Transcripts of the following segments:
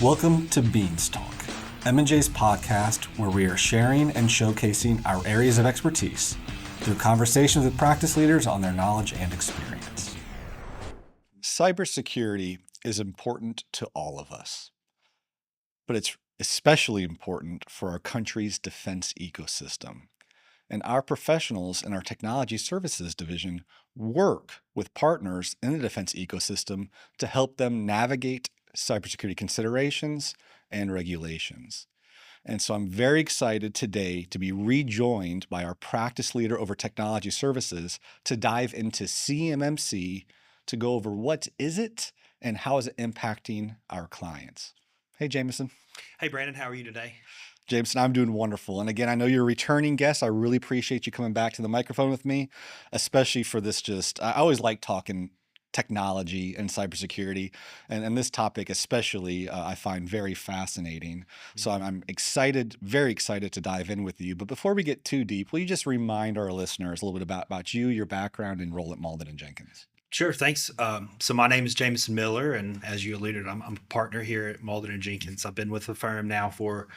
Welcome to Beanstalk, M&J's podcast where we are sharing and showcasing our areas of expertise through conversations with practice leaders on their knowledge and experience. Cybersecurity is important to all of us, but it's especially important for our country's defense ecosystem. And our professionals in our technology services division work with partners in the defense ecosystem to help them navigate cybersecurity considerations and regulations. And so I'm very excited today to be rejoined by our practice leader over technology services to dive into CMMC to go over what is it and how is it impacting our clients. Hey, Jameson. Hey, Brandon, how are you today? Jameson, I'm doing wonderful. And again, I know you're a returning guest. I really appreciate you coming back to the microphone with me, especially for this I always like talking technology and cybersecurity. And this topic especially, I find very fascinating. So I'm excited, very excited to dive in with you. But before we get too deep, will you just remind our listeners a little bit about you, your background, and role at Mauldin Jenkins? Sure, thanks. So my name is Jameson Miller, and as you alluded, I'm a partner here at Mauldin Jenkins. I've been with the firm now for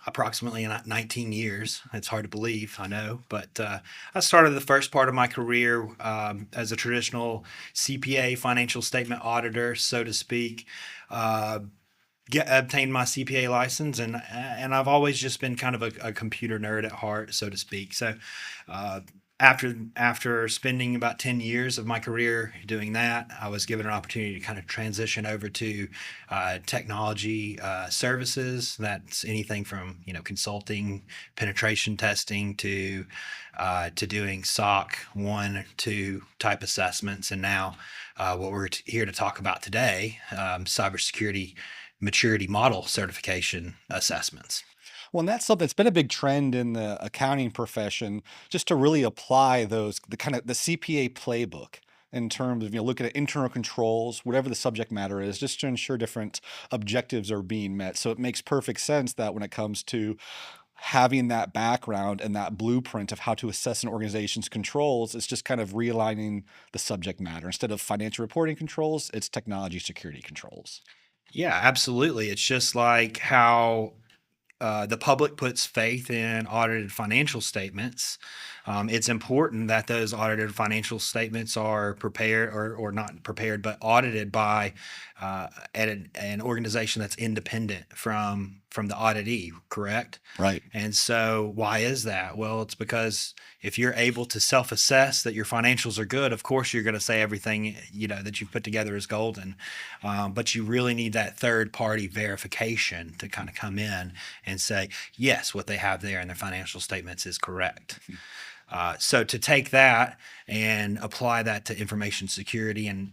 approximately 19 years. It's hard to believe, I know, but I started the first part of my career as a traditional CPA, financial statement auditor, so to speak. Obtained my CPA license, and I've always just been kind of a computer nerd at heart, so to speak. So after spending about 10 years of my career doing that, I was given an opportunity to kind of transition over to technology services. That's anything from consulting, penetration testing to doing SOC 1, 2 type assessments, and now what we're here to talk about today, cybersecurity maturity model certification assessments. Well, and that's something that's been a big trend in the accounting profession, just to really apply the CPA playbook in terms of looking at internal controls, whatever the subject matter is, just to ensure different objectives are being met. So it makes perfect sense that when it comes to having that background and that blueprint of how to assess an organization's controls, it's just kind of realigning the subject matter. Instead of financial reporting controls, it's technology security controls. Yeah, absolutely. It's just like how the public puts faith in audited financial statements. It's important that those audited financial statements are prepared or not prepared, but audited by an organization that's independent from the auditee, correct? Right. And so why is that? Well, it's because if you're able to self-assess that your financials are good, of course you're going to say everything that you've put together is golden. But you really need that third-party verification to kind of come in and say, yes, what they have there in their financial statements is correct. So to take that and apply that to information security and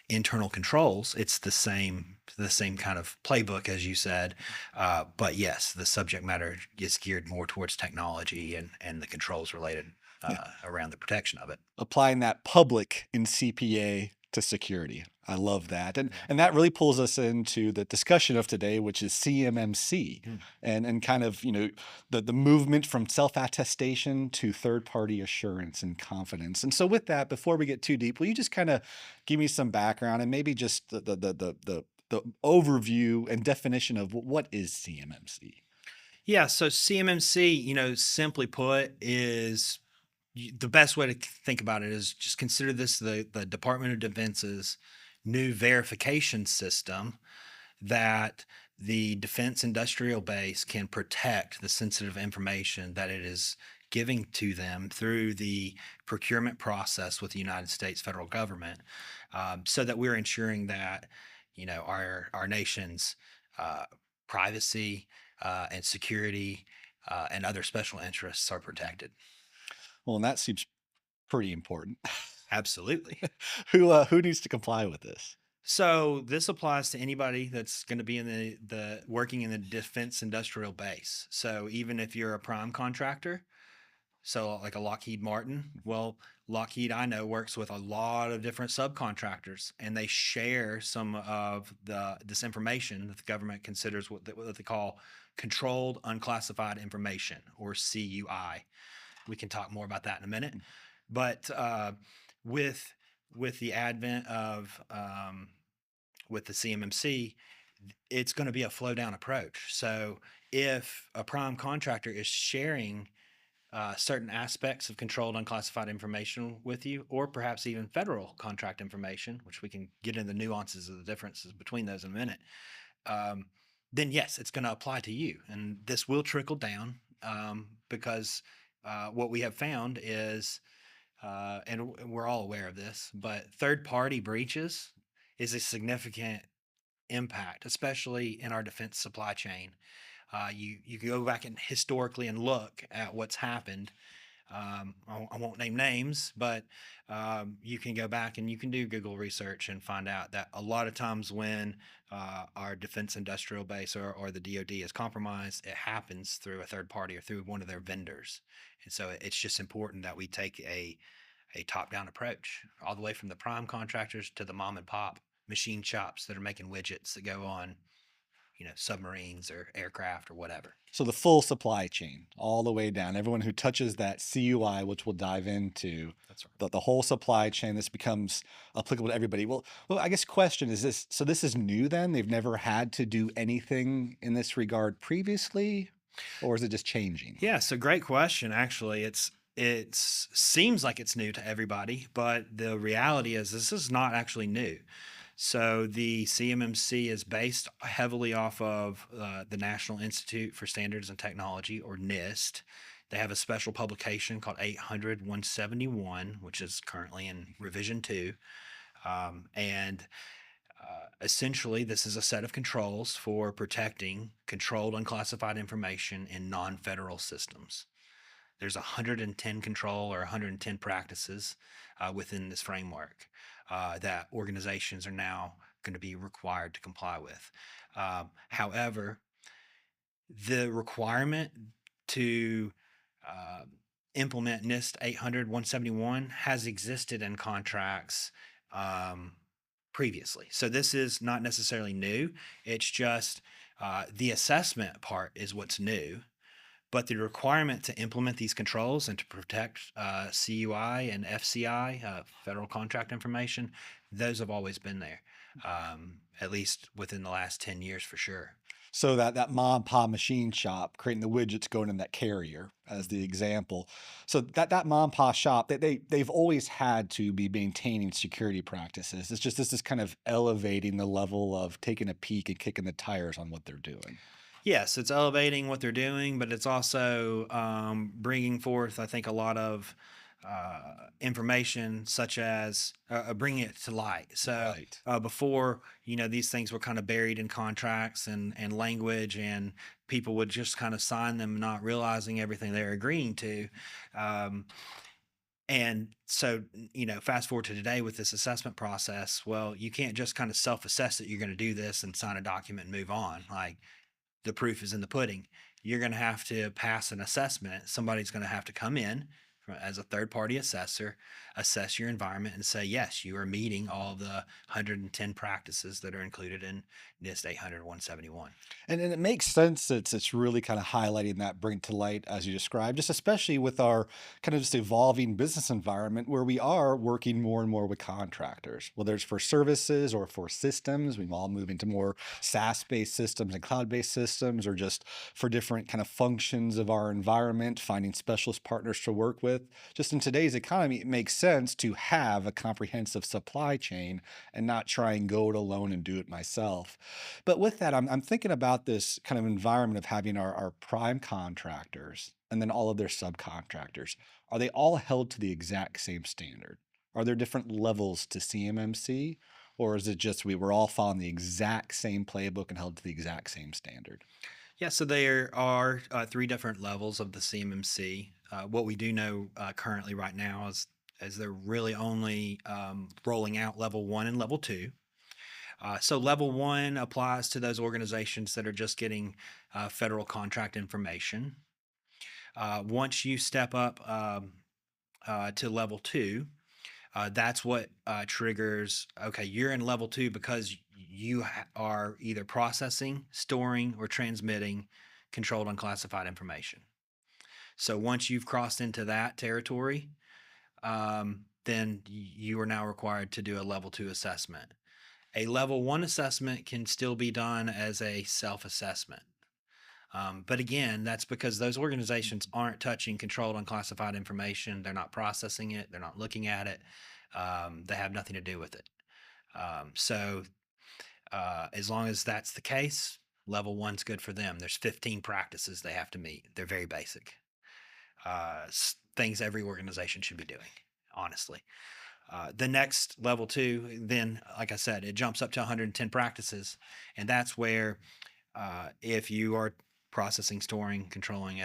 internal controls, it's the same kind of playbook as you said. But yes, the subject matter is geared more towards technology and the controls related around the protection of it. Applying that public in CPA to security. I love that. And that really pulls us into the discussion of today, which is CMMC and kind of, the movement from self-attestation to third-party assurance and confidence. And so with that, before we get too deep, will you just kind of give me some background and maybe just the overview and definition of what is CMMC? Yeah, so CMMC, simply put, is the best way to think about it is just consider this the Department of Defense's new verification system that the defense industrial base can protect the sensitive information that it is giving to them through the procurement process with the United States federal government, so that we're ensuring that our nation's privacy and security and other special interests are protected. Well, and that seems pretty important. Absolutely. Who needs to comply with this? So this applies to anybody that's going to be in the working in the defense industrial base. So even if you're a prime contractor, so like a Lockheed Martin, well, Lockheed, I know, works with a lot of different subcontractors, and they share some of this information that the government considers what they call controlled unclassified information, or CUI. We can talk more about that in a minute. But with the advent of with the CMMC, it's going to be a flow down approach. So if a prime contractor is sharing certain aspects of controlled unclassified information with you, or perhaps even federal contract information, which we can get into the nuances of the differences between those in a minute, um, then yes, it's going to apply to you. And this will trickle down because what we have found is, and we're all aware of this, but third party breaches is a significant impact, especially in our defense supply chain. You can go back and historically and look at what's happened. I won't name names, but you can go back and you can do Google research and find out that a lot of times when our defense industrial base or the DoD is compromised, it happens through a third party or through one of their vendors. And so it's just important that we take a top down approach, all the way from the prime contractors to the mom and pop machine shops that are making widgets that go on, submarines or aircraft or whatever. So the full supply chain, all the way down, everyone who touches that CUI, which we'll dive into, That's right. the whole supply chain, this becomes applicable to everybody. Well, I guess question is this, so this is new then? They've never had to do anything in this regard previously, or is it just changing? Yeah, so great question. Actually, it seems like it's new to everybody, but the reality is this is not actually new. So the CMMC is based heavily off of the National Institute for Standards and Technology, or NIST. They have a special publication called 800-171, which is currently in revision 2. And essentially, this is a set of controls for protecting controlled unclassified information in non-federal systems. There's 110 control or 110 practices within this framework that organizations are now going to be required to comply with. However, the requirement to uh, implement NIST 800-171 has existed in contracts previously. So this is not necessarily new. It's just the assessment part is what's new. But the requirement to implement these controls and to protect CUI and FCI, federal contract information, those have always been there, at least within the last 10 years for sure. So that mom and pop machine shop creating the widgets going in that carrier as the example. So that mom and pop shop, they've always had to be maintaining security practices. It's just this is kind of elevating the level of taking a peek and kicking the tires on what they're doing. Yes, it's elevating what they're doing, but it's also bringing forth, I think, a lot of information, such as bringing it to light. So Right. before, these things were kind of buried in contracts and language, and people would just kind of sign them, not realizing everything they're agreeing to. Um, and so, fast forward to today with this assessment process. Well, you can't just kind of self assess that you're going to do this and sign a document and move on. Like, the proof is in the pudding. You're going to have to pass an assessment. Somebody's going to have to come in as a third party assessor, assess your environment, and say, yes, you are meeting all the 110 practices that are included in NIST 800-171. And it makes sense that it's really kind of highlighting that, bring to light as you described, just especially with our kind of just evolving business environment where we are working more and more with contractors, whether it's for services or for systems. We've all moving to more SaaS-based systems and cloud-based systems, or just for different kind of functions of our environment, finding specialist partners to work with. Just in today's economy, it makes sense to have a comprehensive supply chain and not try and go it alone and do it myself. But with that, I'm thinking about this kind of environment of having our prime contractors and then all of their subcontractors. Are they all held to the exact same standard? Are there different levels to CMMC? Or is it just we were all following the exact same playbook and held to the exact same standard? Yeah, so there are three different levels of the CMMC. What we do know currently right now is they're really only rolling out level 1 and level 2. So level 1 applies to those organizations that are just getting federal contract information. Once you step up to level 2, that's what triggers, okay, you're in level 2 because you are either processing, storing, or transmitting controlled unclassified information. So once you've crossed into that territory, then you are now required to do a level 2 assessment. A level one assessment can still be done as a self assessment. But again, that's because those organizations aren't touching controlled unclassified information. They're not processing it. They're not looking at it. They have nothing to do with it. So as long as that's the case, level one's good for them. There's 15 practices they have to meet. They're very basic things every organization should be doing, honestly. The next level two, then, like I said, it jumps up to 110 practices. And that's where if you are processing, storing, controlling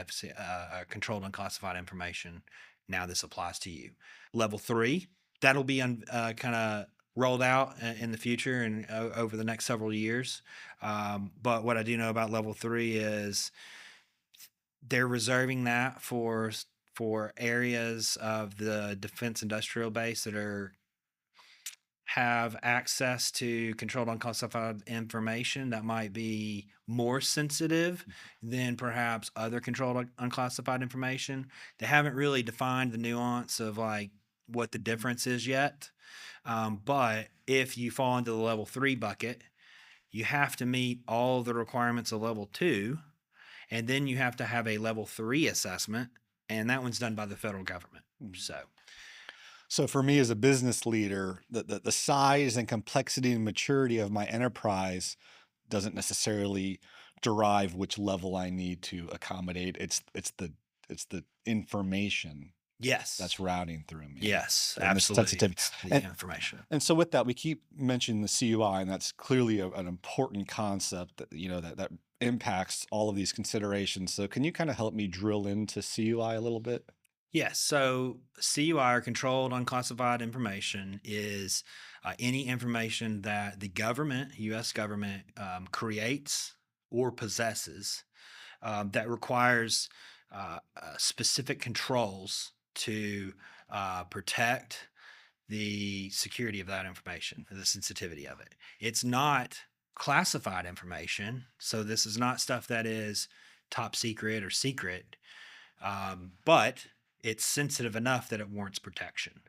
controlled unclassified information, now this applies to you. Level three, that'll be kind of rolled out in the future and over the next several years. But what I do know about level three is they're reserving that for areas of the defense industrial base that are have access to controlled unclassified information that might be more sensitive than perhaps other controlled unclassified information. They haven't really defined the nuance of like what the difference is yet. But if you fall into the level three bucket, you have to meet all the requirements of level two, and then you have to have a level three assessment, and that one's done by the federal government. So for me as a business leader, the size and complexity and maturity of my enterprise doesn't necessarily derive which level I need to accommodate. It's the information Yes, that's routing through me. Yes, And the absolutely. sensitivity. It's the information. And so with that, we keep mentioning the CUI, and that's clearly an important concept that that impacts all of these considerations. So can you kind of help me drill into CUI a little bit? Yes. So CUI, or controlled unclassified information, is any information that the government, U.S. government, creates or possesses that requires specific controls to protect the security of that information, the sensitivity of it. It's not classified information. So this is not stuff that is top secret or secret, but it's sensitive enough that it warrants protection.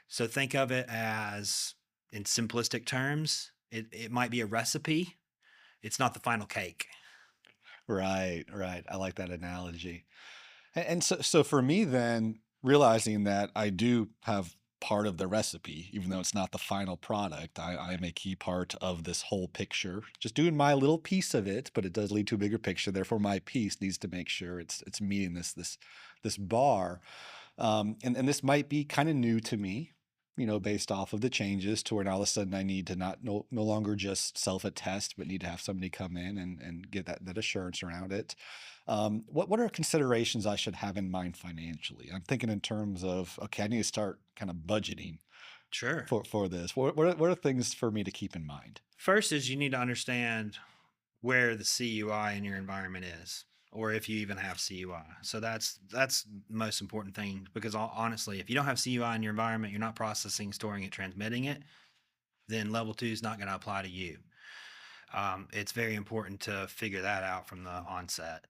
So think of it as, in simplistic terms, it might be a recipe. It's not the final cake. Right, right. I like that analogy. And so for me then, realizing that I do have part of the recipe, even though it's not the final product, I'm a key part of this whole picture. Just doing my little piece of it, but it does lead to a bigger picture. Therefore, my piece needs to make sure it's meeting this bar. And this might be kind of new to me, based off of the changes to where now all of a sudden I need to no longer just self-attest, but need to have somebody come in and get that assurance around it. What are considerations I should have in mind financially? I'm thinking in terms of, okay, I need to start kind of budgeting Sure. for this. What are things for me to keep in mind? First is you need to understand where the CUI in your environment is, or if you even have CUI. So that's the most important thing, because honestly, if you don't have CUI in your environment, you're not processing, storing it, transmitting it, then level two is not going to apply to you. It's very important to figure that out from the onset.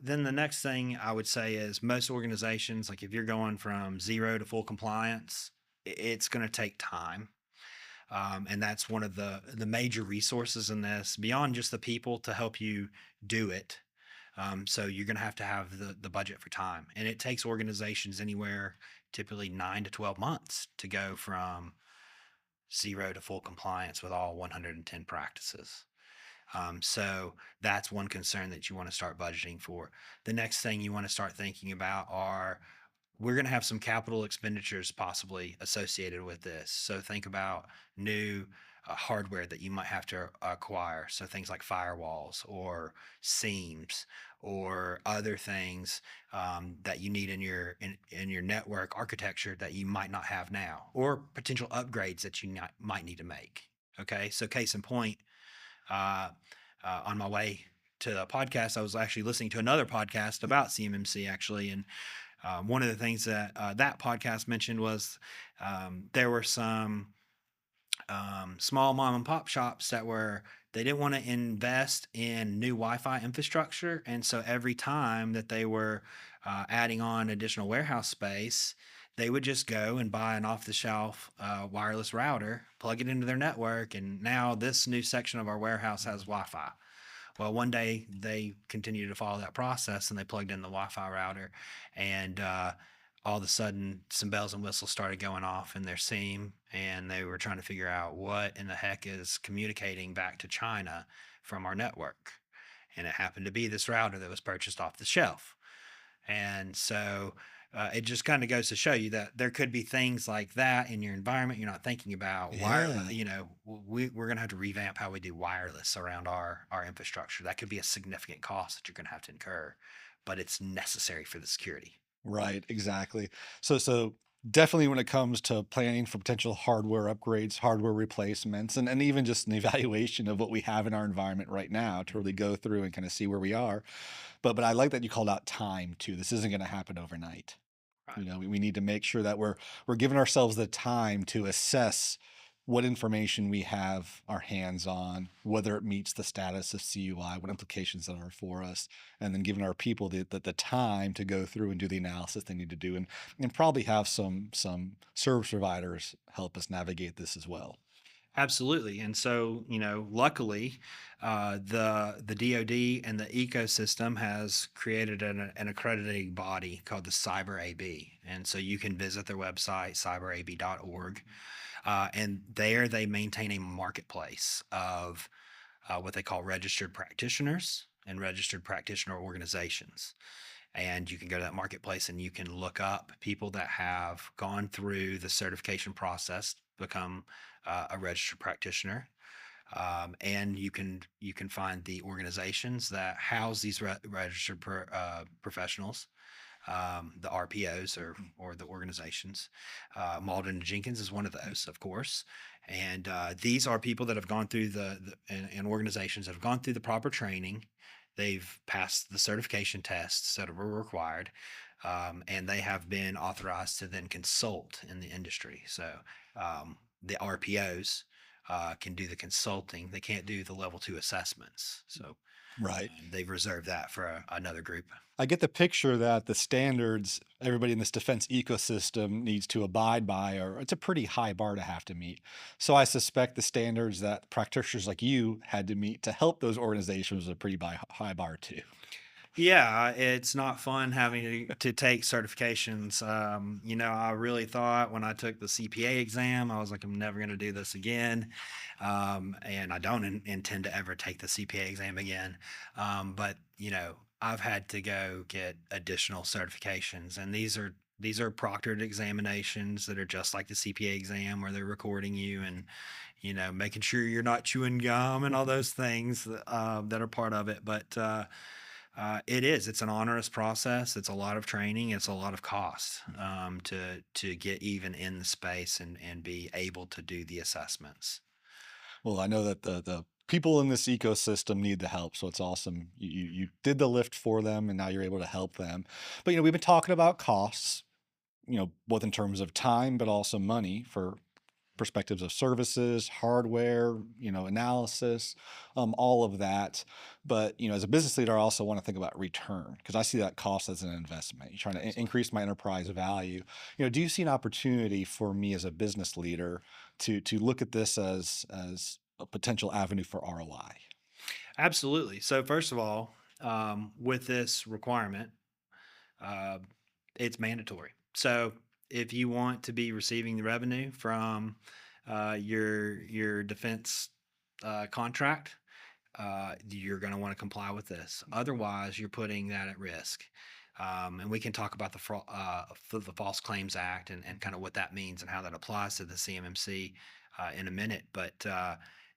Then the next thing I would say is most organizations, like if you're going from zero to full compliance, it's going to take time. And that's one of the major resources in this, beyond just the people to help you do it. So you're going to have the budget for time, and it takes organizations anywhere typically 9 to 12 months to go from zero to full compliance with all 110 practices. So that's one concern that you want to start budgeting for. The next thing you want to start thinking about are, we're going to have some capital expenditures possibly associated with this. So think about new hardware that you might have to acquire. So things like firewalls or seams or other things that you need in your network architecture that you might not have now, or potential upgrades that you might need to make. Okay, so case in point, on my way to the podcast, I was actually listening to another podcast about CMMC actually, and one of the things that that podcast mentioned was there were some small mom and pop shops they didn't want to invest in new Wi-Fi infrastructure, and so every time that they were adding on additional warehouse space, they would just go and buy an off the shelf wireless router, plug it into their network, and now this new section of our warehouse has Wi Fi. Well, one day they continued to follow that process and they plugged in the Wi Fi router, and all of a sudden some bells and whistles started going off in their seam, and they were trying to figure out what in the heck is communicating back to China from our network. And it happened to be this router that was purchased off the shelf. And so it just kind of goes to show you that there could be things like that in your environment you're not thinking about. Wireless, Yeah. we're going to have to revamp how we do wireless around our infrastructure. That could be a significant cost that you're going to have to incur, but it's necessary for the security. Right, exactly. So definitely when it comes to planning for potential hardware upgrades, hardware replacements, and even just an evaluation of what we have in our environment right now to really go through and kind of see where we are. But I like that you called out time too. This isn't going to happen overnight. Right. We need to make sure that we're giving ourselves the time to assess what information we have our hands on, whether it meets the status of CUI, what implications there are for us, and then giving our people the time to go through and do the analysis they need to do, and probably have some service providers help us navigate this as well. Absolutely. And so, luckily, the DoD and the ecosystem has created an accrediting body called the Cyber AB. And so you can visit their website, cyberab.org. And there they maintain a marketplace of what they call registered practitioners and registered practitioner organizations. And you can go to that marketplace and you can look up people that have gone through the certification process, become a registered practitioner, and you can find the organizations that house these registered professionals, the RPOs or the organizations. Mauldin Jenkins is one of those, of course, and these are people that have gone through and organizations that have gone through the proper training. They've passed the certification tests that were required, and they have been authorized to then consult in the industry. So the RPOs can do the consulting; they can't do the level two assessments. So Right. they've reserved that for another group. I get the picture that the standards everybody in this defense ecosystem needs to abide by are it's a pretty high bar to have to meet. So I suspect the standards that practitioners like you had to meet to help those organizations was a pretty high bar too. Yeah, it's not fun having to take certifications. I really thought when I took the CPA exam, I was like, I'm never going to do this again. And I don't intend to ever take the CPA exam again. But, I've had to go get additional certifications, and these are proctored examinations that are just like the CPA exam where they're recording you and, making sure you're not chewing gum and all those things that are part of it. But, it's an onerous process. It's a lot of training. It's a lot of cost to get even in the space and be able to do the assessments. Well, I know that the people in this ecosystem need the help, so it's awesome. You did the lift for them, and now you're able to help them. But we've been talking about costs, both in terms of time, but also money for perspectives of services, hardware, analysis, all of that. But as a business leader, I also want to think about return because I see that cost as an investment. You're trying to Absolutely. increase my enterprise value. Do you see an opportunity for me as a business leader to look at this as a potential avenue for ROI? Absolutely. So first of all, with this requirement, uh, it's mandatory. So if you want to be receiving the revenue from your defense contract, you're going to want to comply with this. Otherwise, you're putting that at risk. And we can talk about the False Claims Act and kind of what that means and how that applies to the CMMC in a minute. But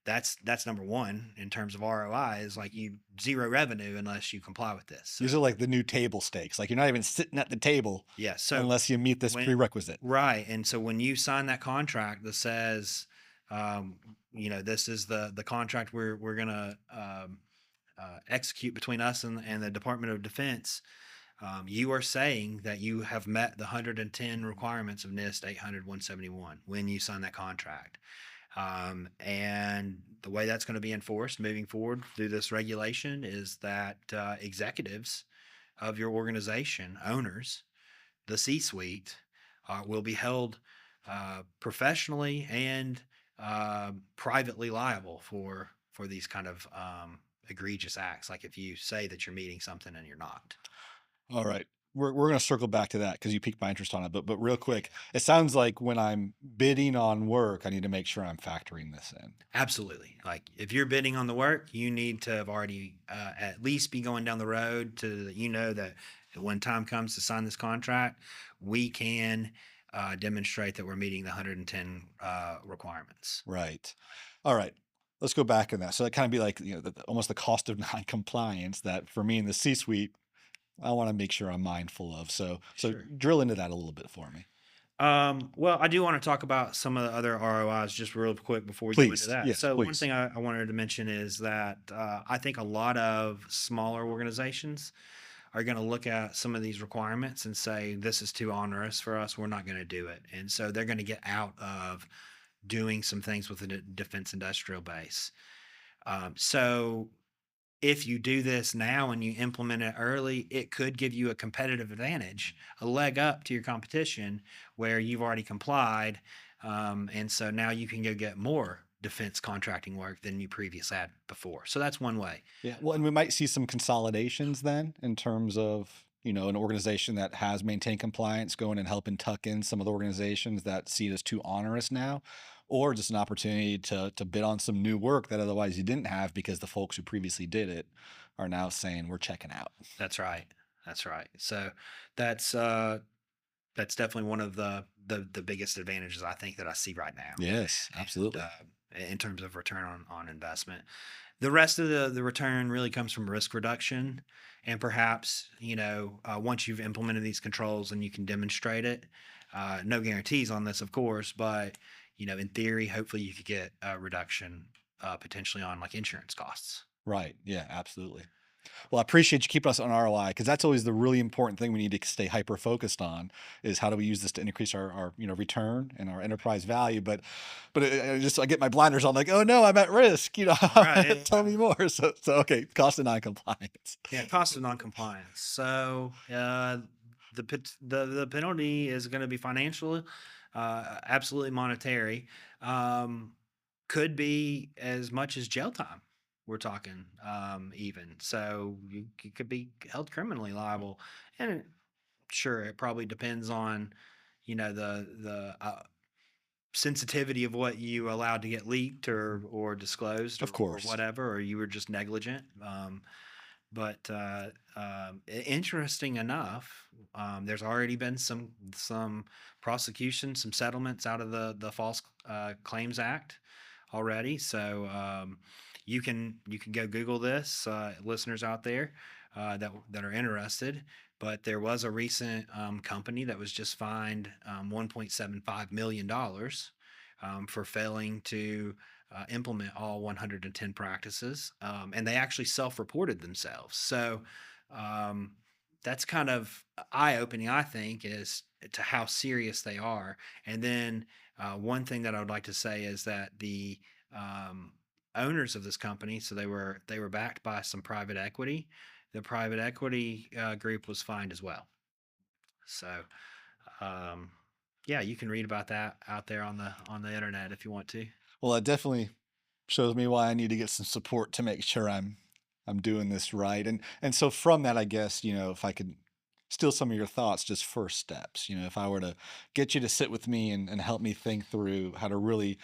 that's number one in terms of ROI is like you zero revenue unless you comply with this. So These are like the new table stakes. Like you're not even sitting at the table yeah, so unless you meet this when prerequisite. right, and so when you sign that contract that says, this is the contract we're gonna execute between us and the Department of Defense, you are saying that you have met the 110 requirements of NIST 800-171 when you sign that contract. And the way that's going to be enforced moving forward through this regulation is that executives of your organization, owners, the C suite, will be held professionally and privately liable for these kind of egregious acts. Like if you say that you're meeting something and you're not. All right. We're going to circle back to that because you piqued my interest on it. But real quick, it sounds like when I'm bidding on work, I need to make sure I'm factoring this in. Absolutely. Like if you're bidding on the work, you need to have already at least be going down the road to that when time comes to sign this contract, we can demonstrate that we're meeting the 110 requirements. Right. All right. Let's go back in that. So that kind of be like, almost the cost of non-compliance that for me in the C-suite, I want to make sure I'm mindful of. So Sure. drill into that a little bit for me. Well, I do want to talk about some of the other ROIs just real quick before we go into Please. that. Yes, So, one please. thing I wanted to mention is that I think a lot of smaller organizations are going to look at some of these requirements and say, this is too onerous for us. We're not going to do it. And so they're going to get out of doing some things with the defense industrial base. So if you do this now and you implement it early, it could give you a competitive advantage, a leg up to your competition where you've already complied. And so now you can go get more defense contracting work than you previously had before. So that's one way. Yeah. Well, and we might see some consolidations then in terms of, an organization that has maintained compliance going and helping tuck in some of the organizations that see it as too onerous now, or just an opportunity to bid on some new work that otherwise you didn't have because the folks who previously did it are now saying we're checking out. That's right. That's right. So that's uh that's definitely one of the biggest advantages I think that I see right now. Yes, And absolutely. in terms of return on investment, the rest of the return really comes from risk reduction, and perhaps once you've implemented these controls and you can demonstrate it. No guarantees on this, of course, but in theory, hopefully you could get a reduction potentially on like insurance costs. Right. Yeah, absolutely. Well, I appreciate you keeping us on ROI because that's always the really important thing we need to stay hyper focused on is how do we use this to increase our return and our enterprise value. But I get my blinders on like, oh no, I'm at risk. Right. Tell me more. So okay, cost of non-compliance. Yeah, cost of non-compliance. So the penalty is going to be financial, absolutely monetary. Um, could be as much as jail time. We're talking even. So you could be held criminally liable, and sure, it probably depends on the sensitivity of what you allowed to get leaked or disclosed Of or course. whatever, or you were just negligent. But interesting enough, there's already been some prosecution, some settlements out of the False Claims Act already. So you can go Google this, listeners out there that are interested. But there was a recent company that was just fined $1.75 million for failing to implement all 110 practices, and they actually self-reported themselves. So um, that's kind of eye-opening, I think, as to how serious they are. And then one thing that I would like to say is that the um, owners of this company, so they were backed by some private equity. The private equity group was fined as well. So um, yeah, you can read about that out there on the internet if you want to. Well, that definitely shows me why I need to get some support to make sure I'm doing this right. And so from that, I guess, if I could steal some of your thoughts, just first steps, if I were to get you to sit with me and help me think through how to really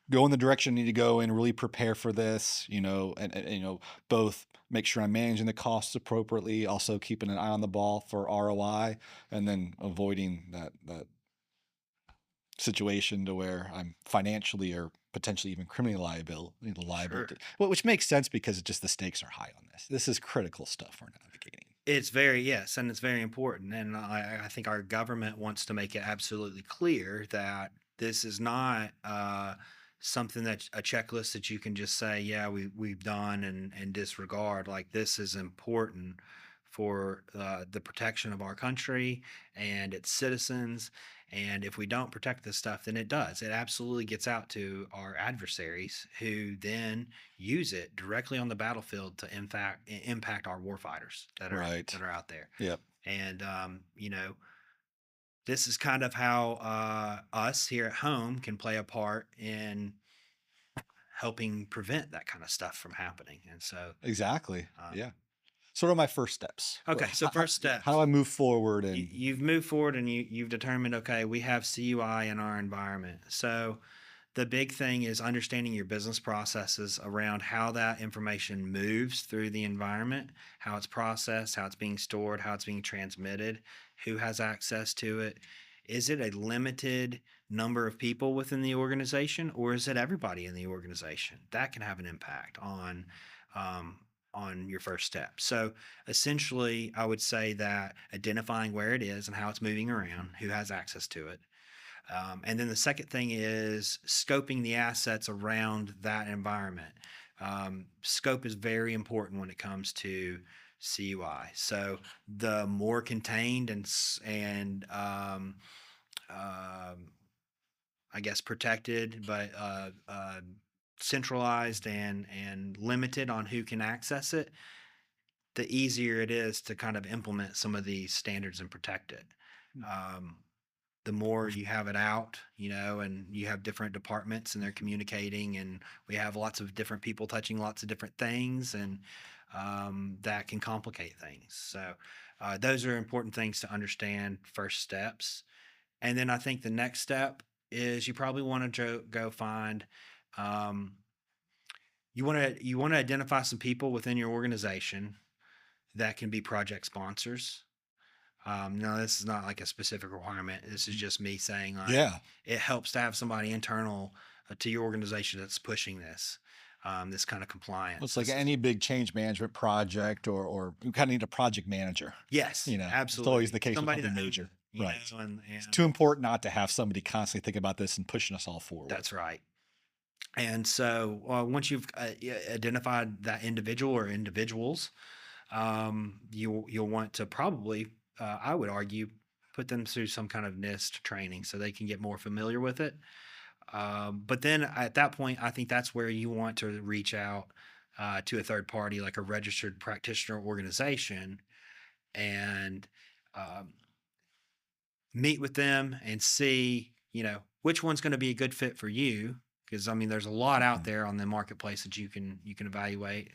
go in the direction I need to go and really prepare for this, and both make sure I'm managing the costs appropriately, also keeping an eye on the ball for ROI, and then avoiding that situation to where I'm financially or potentially even criminally liable, Sure. well, which makes sense because it's just the stakes are high on this. This is critical stuff we're navigating. It's very yes, and it's very important. And I think our government wants to make it absolutely clear that this is not something that a checklist that you can just say, yeah, we've done and disregard. Like this is important for the protection of our country and its citizens. And if we don't protect this stuff, then it does. It absolutely gets out to our adversaries who then use it directly on the battlefield to in fact impact our warfighters that are Right. that are out there. Yep. And this is kind of how us here at home can play a part in helping prevent that kind of stuff from happening. And so, Exactly. uh, Yeah. So what are my first steps? okay, so first How do steps. I move forward and You've moved forward and you've determined, okay, we have CUI in our environment. So the big thing is understanding your business processes around how that information moves through the environment, how it's processed, how it's being stored, how it's being transmitted, who has access to it. Is it a limited number of people within the organization, or is it everybody in the organization? That can have an impact um, on your first step. So essentially, I would say that identifying where it is and how it's moving around, who has access to it, and then the second thing is scoping the assets around that environment. Scope is very important when it comes to CUI. So the more contained and I guess protected, but centralized and limited on who can access it, the easier it is to kind of implement some of these standards and protect it. Um, the more you have it out, and you have different departments and they're communicating, and we have lots of different people touching lots of different things, and that can complicate things. So, those are important things to understand, first steps. And then I think the next step is you probably want to go find, um, you want to identify some people within your organization that can be project sponsors. No, this is not like a specific requirement. This is just me saying like yeah. it helps to have somebody internal to your organization that's pushing this kind of Well, it's compliance. like This is any big change management project or you kind of need a project manager. yes, It's always absolutely the case with somebody something that owns major. it, Right. It's and too important not to have somebody constantly thinking about this and pushing us all forward. that's right. And so once you've identified that individual or individuals, you'll want to probably, I would argue, put them through some kind of NIST training so they can get more familiar with it. But then at that point, I think that's where you want to reach out to a third party, like a registered practitioner organization, and um, meet with them and see, which one's going to be a good fit for you. Because I mean, there's a lot out Mhm. there on the marketplace that you can evaluate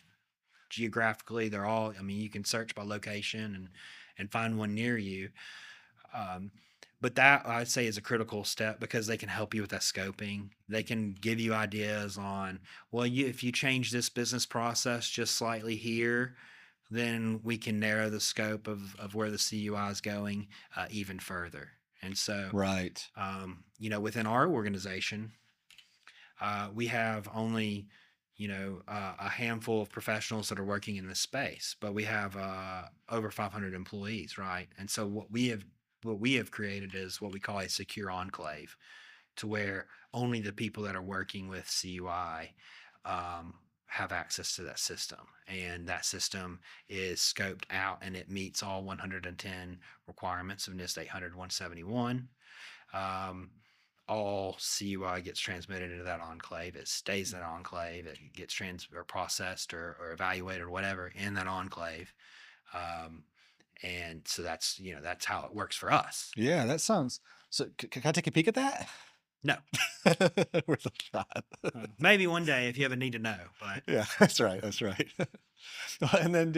geographically. They're all, I mean, you can search by location and find one near you. Um, but that I'd say is a critical step because they can help you with that scoping. They can give you ideas on, well, if you change this business process just slightly here, then we can narrow the scope of where the CUI is going even further. And so, Right. within our organization, we have only, a handful of professionals that are working in this space, but we have over 500 employees, right? And so what we have created is what we call a secure enclave, to where only the people that are working with CUI have access to that system, and that system is scoped out and it meets all 110 requirements of NIST 800 171. um, all CUI gets transmitted into that enclave. It stays in that enclave. It gets or processed or evaluated or whatever in that enclave. Um, and so that's how it works for us. Yeah, that sounds so. Can I take a peek at that? No, Worth a shot. maybe one day if you ever need to know, but Yeah, that's right. That's right. And then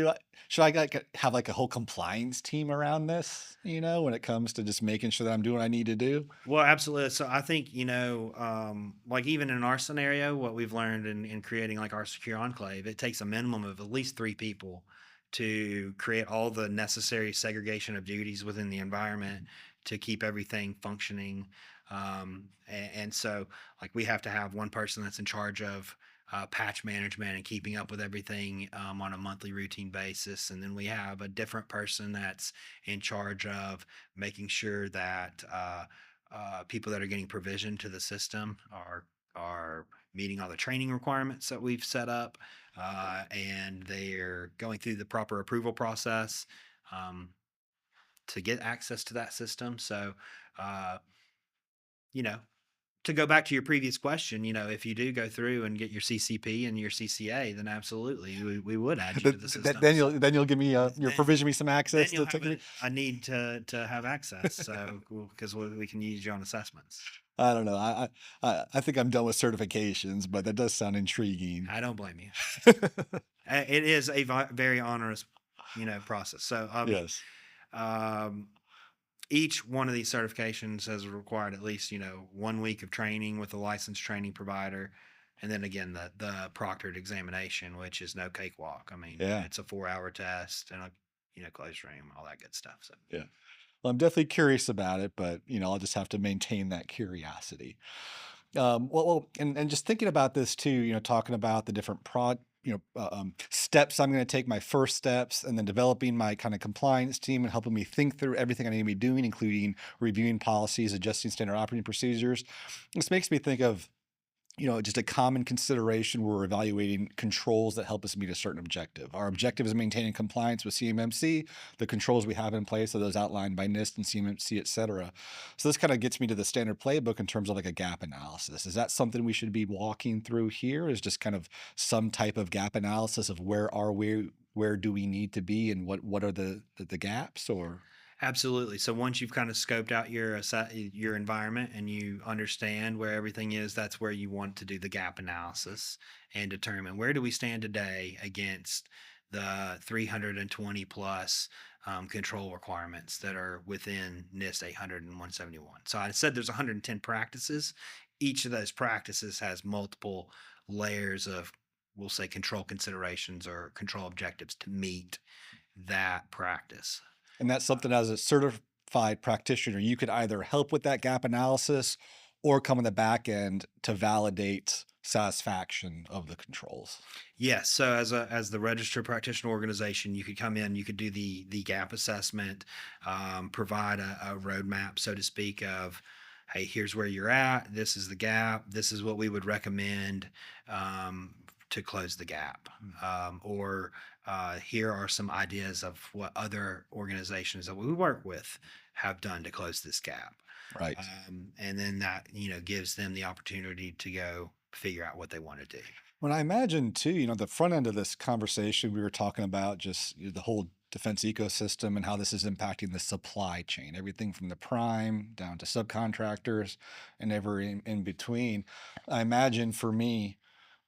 should I like have like a whole compliance team around this, when it comes to just making sure that I'm doing what I need to do? well, absolutely. So I think, like even in our scenario, what we've learned in creating like our secure enclave, it takes a minimum of at least three people to create all the necessary segregation of duties within the environment to keep everything functioning. And so, like, we have to have one person that's in charge of patch management and keeping up with everything on a monthly routine basis. And then we have a different person that's in charge of making sure that people that are getting provision to the system are meeting all the training requirements that we've set up, and they're going through the proper approval process um, to get access to that system. So, uh, you know, to go back to your previous question, if you do go through and get your CCP and your CCA, then absolutely we would add you to the Then systems. you'll give me you'll Then provision me some then access you'll to have take me. a need to have access. So because we can use you on assessments. I don't know. I think I'm done with certifications, but that does sound intriguing. I don't blame you. It is a very onerous, process. So Yes. um, each one of these certifications has required at least 1 week of training with a licensed training provider, and then again the proctored examination, which is no cakewalk. I mean, Yeah. it's a 4-hour test and a closed room, all that good stuff. So Yeah. Well, I'm definitely curious about it, but I'll just have to maintain that curiosity. And just thinking about this too, talking about the different steps I'm going to take, my first steps, and then developing my kind of compliance team and helping me think through everything I need to be doing, including reviewing policies, adjusting standard operating procedures. This makes me think of just a common consideration. We're evaluating controls that help us meet a certain objective. Our objective is maintaining compliance with CMMC. The controls we have in place are those outlined by NIST and CMMC, et cetera. So this kind of gets me to the standard playbook in terms of like a gap analysis. Is that something we should be walking through here? Is just kind of some type of gap analysis of where are we, where do we need to be, and what are the gaps? Or absolutely. So once you've kind of scoped out your environment and you understand where everything is, that's where you want to do the gap analysis and determine where do we stand today against the 320 plus control requirements that are within NIST 800 and 171. So I said there's 110 practices. Each of those practices has multiple layers of, we'll say, control considerations or control objectives to meet that practice. And that's something as a certified practitioner, you could either help with that gap analysis or come on the back end to validate satisfaction of the controls. Yes. So as the registered practitioner organization, you could come in, you could do the gap assessment, provide a roadmap, so to speak, of, hey, here's where you're at. This is the gap. This is what we would recommend to close the gap. Or here are some ideas of what other organizations that we work with have done to close this gap. Right. And then that gives them the opportunity to go figure out what they want to do. When I imagine too, the front end of this conversation, we were talking about just the whole defense ecosystem and how this is impacting the supply chain, everything from the prime down to subcontractors and ever in between. I imagine for me,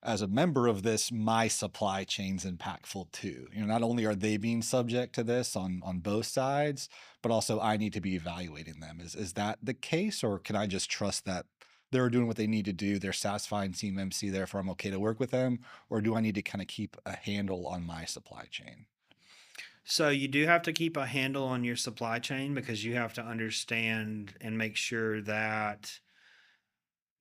as a member of this, my supply chain's impactful too. Not only are they being subject to this on both sides, but also I need to be evaluating them. Is that the case, or can I just trust that they're doing what they need to do? They're satisfying CMMC, therefore I'm okay to work with them, or do I need to kind of keep a handle on my supply chain? So you do have to keep a handle on your supply chain because you have to understand and make sure that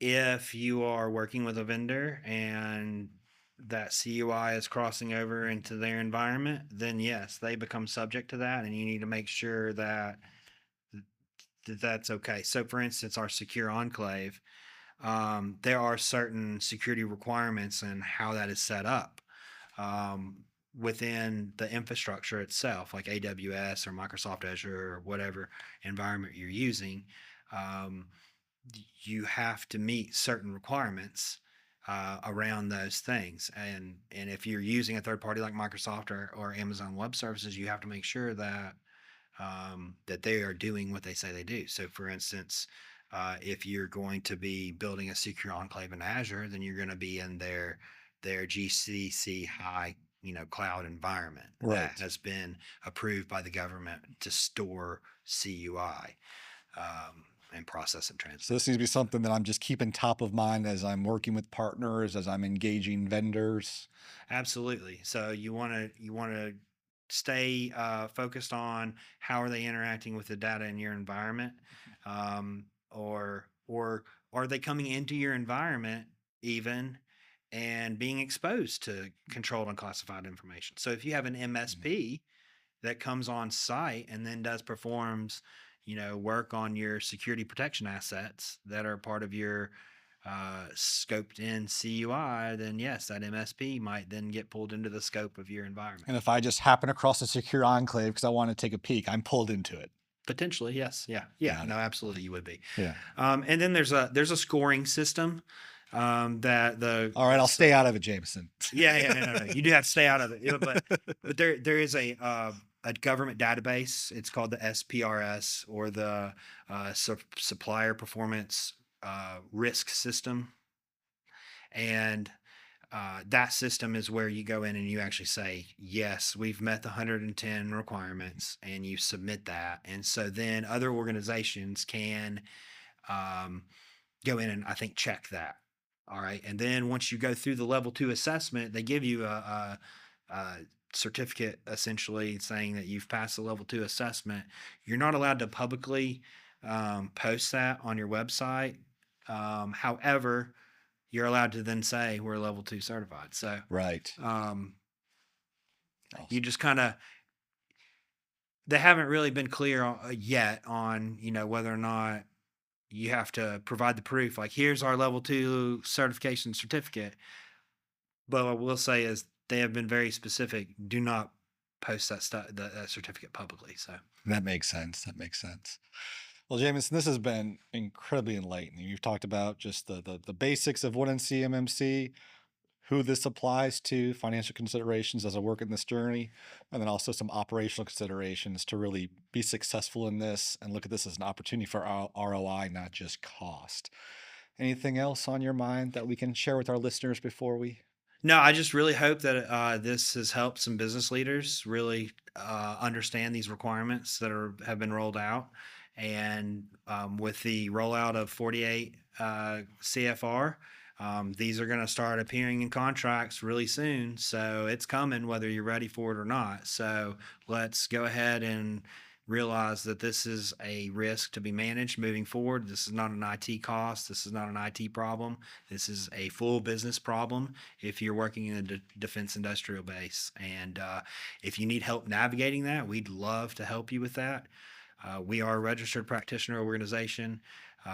if you are working with a vendor and that CUI is crossing over into their environment, then yes, they become subject to that, and you need to make sure that that's okay. So, for instance, our secure enclave, there are certain security requirements and how that is set up within the infrastructure itself, like AWS or Microsoft Azure or whatever environment you're using. Um, you have to meet certain requirements around those things, and if you're using a third party like Microsoft or Amazon Web Services, you have to make sure that that they are doing what they say they do. So, for instance, if you're going to be building a secure enclave in Azure, then you're going to be in their GCC high cloud environment that Right. has been approved by the government to store CUI and process and So transmit. this needs to be something that I'm just keeping top of mind as I'm working with partners, as I'm engaging vendors. Absolutely. So you want to stay focused on how are they interacting with the data in your environment, or are they coming into your environment even and being exposed to controlled and classified information? So if you have an Mhm. MSP that comes on site and then does performs work on your security protection assets that are part of your scoped in CUI, then yes, that MSP might then get pulled into the scope of your environment. And if I just happen across a secure enclave because I want to take a peek, I'm pulled into it. Potentially, yes. Yeah. Yeah. Got No, it. absolutely, you would be. Yeah. And then there's a scoring system that the All right, I'll stay out of it, Jameson. yeah, yeah, no, no, no. You do have to stay out of it. Yeah, but there is a government database. It's called the SPRS, or the Supplier Performance Risk System, and that system is where you go in and you actually say, yes, we've met the 110 requirements, and you submit that. And so then other organizations can um, go in and, I think, check that. All right. And then once you go through the level 2 assessment, they give you a certificate, essentially saying that you've passed the level 2 assessment. You're not allowed to publicly post that on your website. However, you're allowed to then say we're level 2 certified. So Right. um, you Awesome. just kind of, they haven't really been clear yet on, whether or not you have to provide the proof. Like, here's our level 2 certification certificate. But what I will say is they have been very specific. Do not post that certificate publicly. So That makes sense. That makes sense. Well, Jameson, this has been incredibly enlightening. You've talked about just the basics of what in CMMC, who this applies to, financial considerations as I work in this journey, and then also some operational considerations to really be successful in this and look at this as an opportunity for ROI, not just cost. Anything else on your mind that we can share with our listeners before we? no, I just really hope that this has helped some business leaders really understand these requirements that have been rolled out. And with the rollout of 48 CFR, these are going to start appearing in contracts really soon. So it's coming, whether you're ready for it or not. So let's go ahead and realize that this is a risk to be managed moving forward. This is not an IT cost. This is not an IT problem. This is a full business problem if you're working in a defense industrial base. And if you need help navigating that, we'd love to help you with that. We are a registered practitioner organization.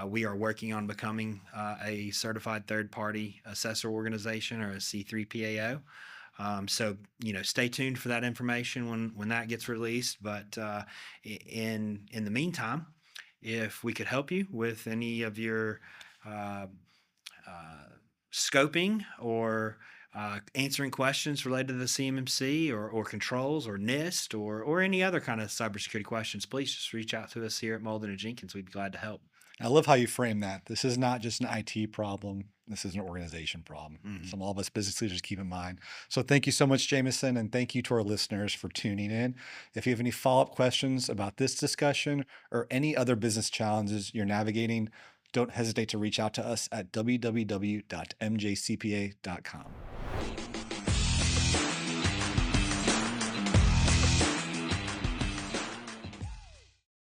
We are working on becoming a certified third-party assessor organization, or a C3PAO. So stay tuned for that information when that gets released. But in the meantime, if we could help you with any of your uh, scoping, or answering questions related to the CMMC, or controls, or NIST, or any other kind of cybersecurity questions, please just reach out to us here at Mauldin Jenkins. We'd be glad to help. I love how you frame that. This is not just an IT problem. This is an organization problem. Mhm. Some all of us business leaders keep in mind. So thank you so much, Jameson, and thank you to our listeners for tuning in. If you have any follow-up questions about this discussion or any other business challenges you're navigating, don't hesitate to reach out to us at www.mjcpa.com.